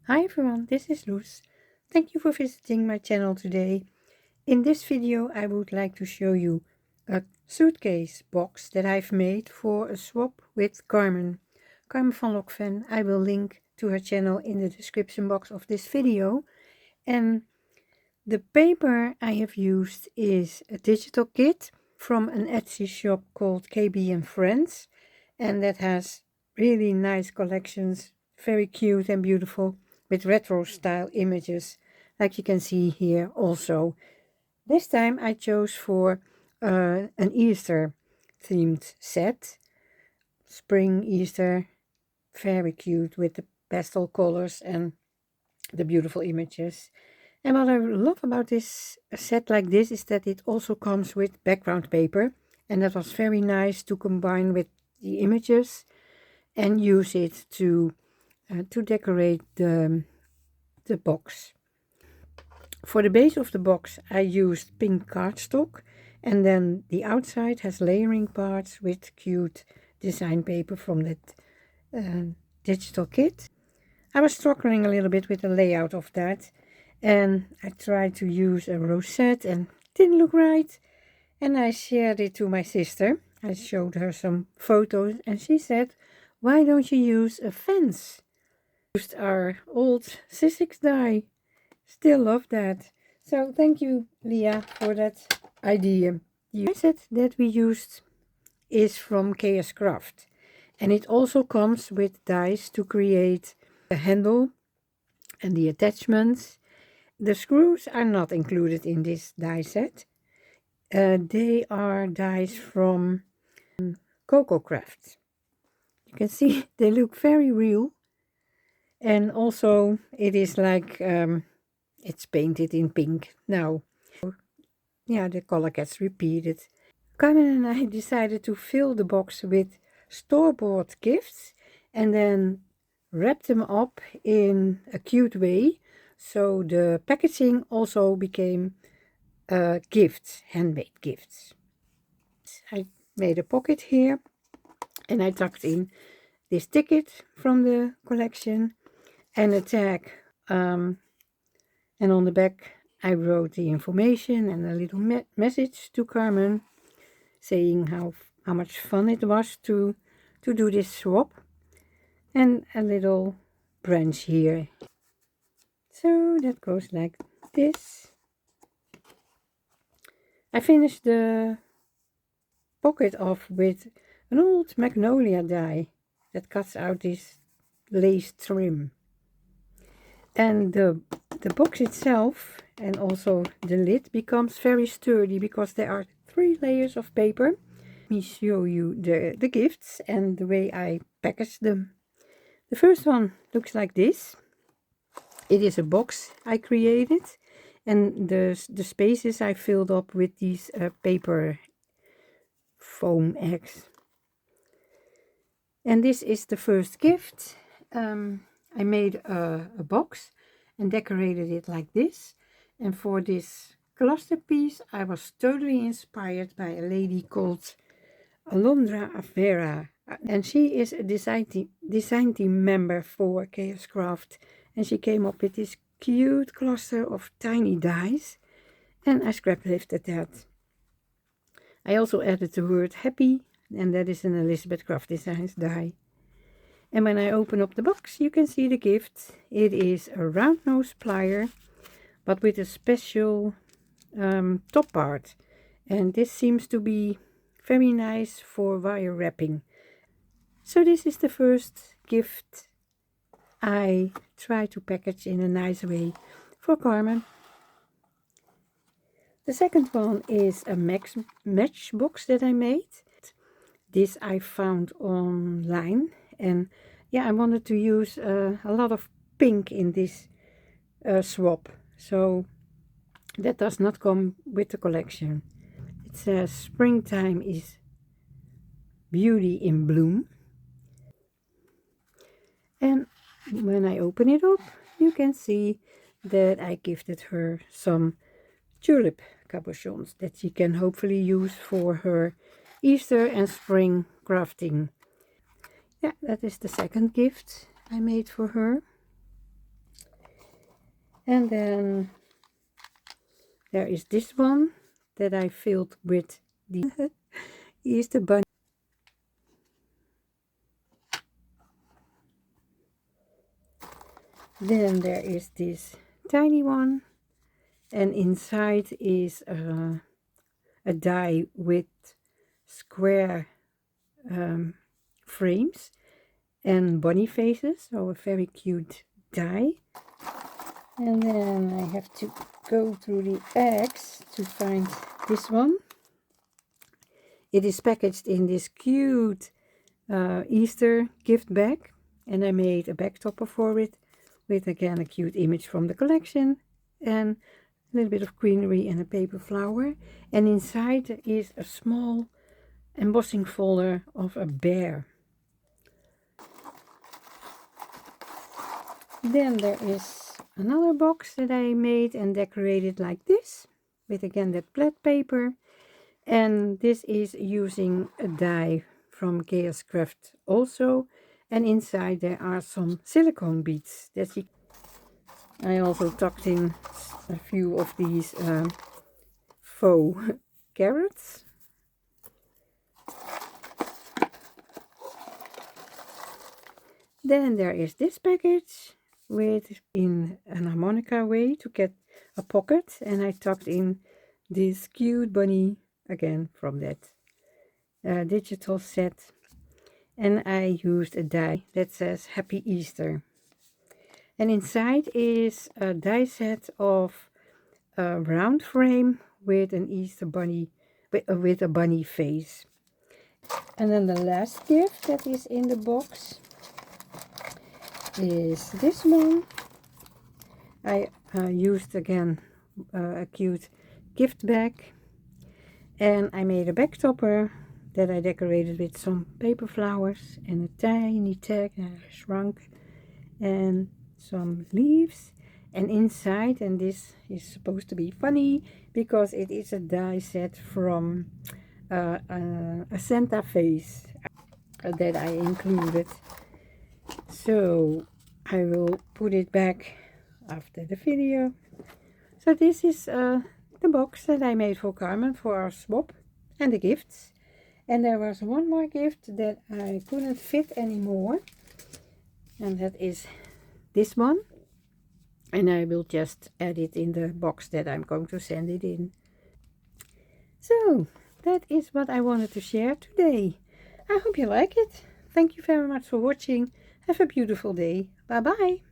Hi everyone, this is Loes. Thank you for visiting my channel today. In this video I would like to show you a suitcase box that I've made for a swap with Carmen van Lokven. I will link to her channel in the description box of this video. And the paper I have used is a digital kit from an Etsy shop called KB and Friends, and that has really nice collections, very cute and beautiful, with retro style images like you can see here also. This time I chose for an Easter themed set, spring Easter, very cute with the pastel colors and the beautiful images. And what I love about this set like this is that it also comes with background paper, and that was very nice to combine with the images and use it to decorate the box. For the base of the box I used pink cardstock, and then the outside has layering parts with cute design paper from that digital kit. I was struggling a little bit with the layout of that, and I tried to use a rosette and it didn't look right, and I shared it to my sister. I showed her some photos and she said, why don't you use a fence? Used our old Sizzix die. Still love that. So thank you, Leah, for that idea. The set that we used is from KS Craft, and it also comes with dies to create the handle and the attachments. The screws are not included in this die set. They are dies from Coco Craft. You can see they look very real, and also it is like it's painted in pink now. Yeah, the color gets repeated. Carmen and I decided to fill the box with store-bought gifts and then wrap them up in a cute way. So the packaging also became gifts, handmade gifts. I made a pocket here and I tucked in this ticket from the collection and a tag. And on the back I wrote the information and a little message to Carmen saying how much fun it was to do this swap, and a little branch here. So that goes like this. I finished the pocket off with an old magnolia die that cuts out this lace trim. And the box itself and also the lid becomes very sturdy because there are 3 layers of paper. Let me show you the gifts and the way I package them. The first one looks like this. It is a box I created, and the spaces I filled up with these paper foam eggs. And this is the first gift. I made a box and decorated it like this. And for this cluster piece, I was totally inspired by a lady called Alondra Avera. And she is a design team member for KS Craft. And she came up with this cute cluster of tiny dies. And I scrap lifted that. I also added the word happy, and that is an Elizabeth Craft Designs die. And when I open up the box, you can see the gift. It is a round nose plier, but with a special top part. And this seems to be very nice for wire wrapping. So this is the first gift I try to package in a nice way for Carmen. The second one is a matchbox that I made. This I found online, and yeah, I wanted to use a lot of pink in this swap, so that does not come with the collection. It says springtime is beauty in bloom, and when I open it up you can see that I gifted her some tulip cabochons that she can hopefully use for her Easter and spring crafting. Yeah, that is the second gift I made for her. And then there is this one that I filled with the Easter bunny. Then there is this tiny one, and inside is a die with square frames and bunny faces, so a very cute die. And then I have to go through the eggs to find this one. It is packaged in this cute Easter gift bag, and I made a back topper for it with again a cute image from the collection and a little bit of greenery and a paper flower. And inside is a small embossing folder of a bear. Then there is another box that I made and decorated like this with again that plaid paper, and this is using a die from Chaos Craft also, and inside there are some silicone beads that I also tucked in a few of these faux carrots. Then there is this package with in an harmonica way to get a pocket, and I tucked in this cute bunny again from that digital set, and I used a die that says Happy Easter. And inside is a die set of a round frame with an Easter bunny with a bunny face. And then the last gift that is in the box is this one. I used again a cute gift bag, and I made a back topper that I decorated with some paper flowers and a tiny tag that I shrunk and some leaves. And inside, and this is supposed to be funny because it is a die set from a Santa face that I included. So I will put it back after the video. So this is the box that I made for Carmen for our swap and the gifts. And there was one more gift that I couldn't fit anymore, and that is this one. And I will just add it in the box that I'm going to send it in. So that is what I wanted to share today. I hope you like it. Thank you very much for watching. Have a beautiful day. Bye bye.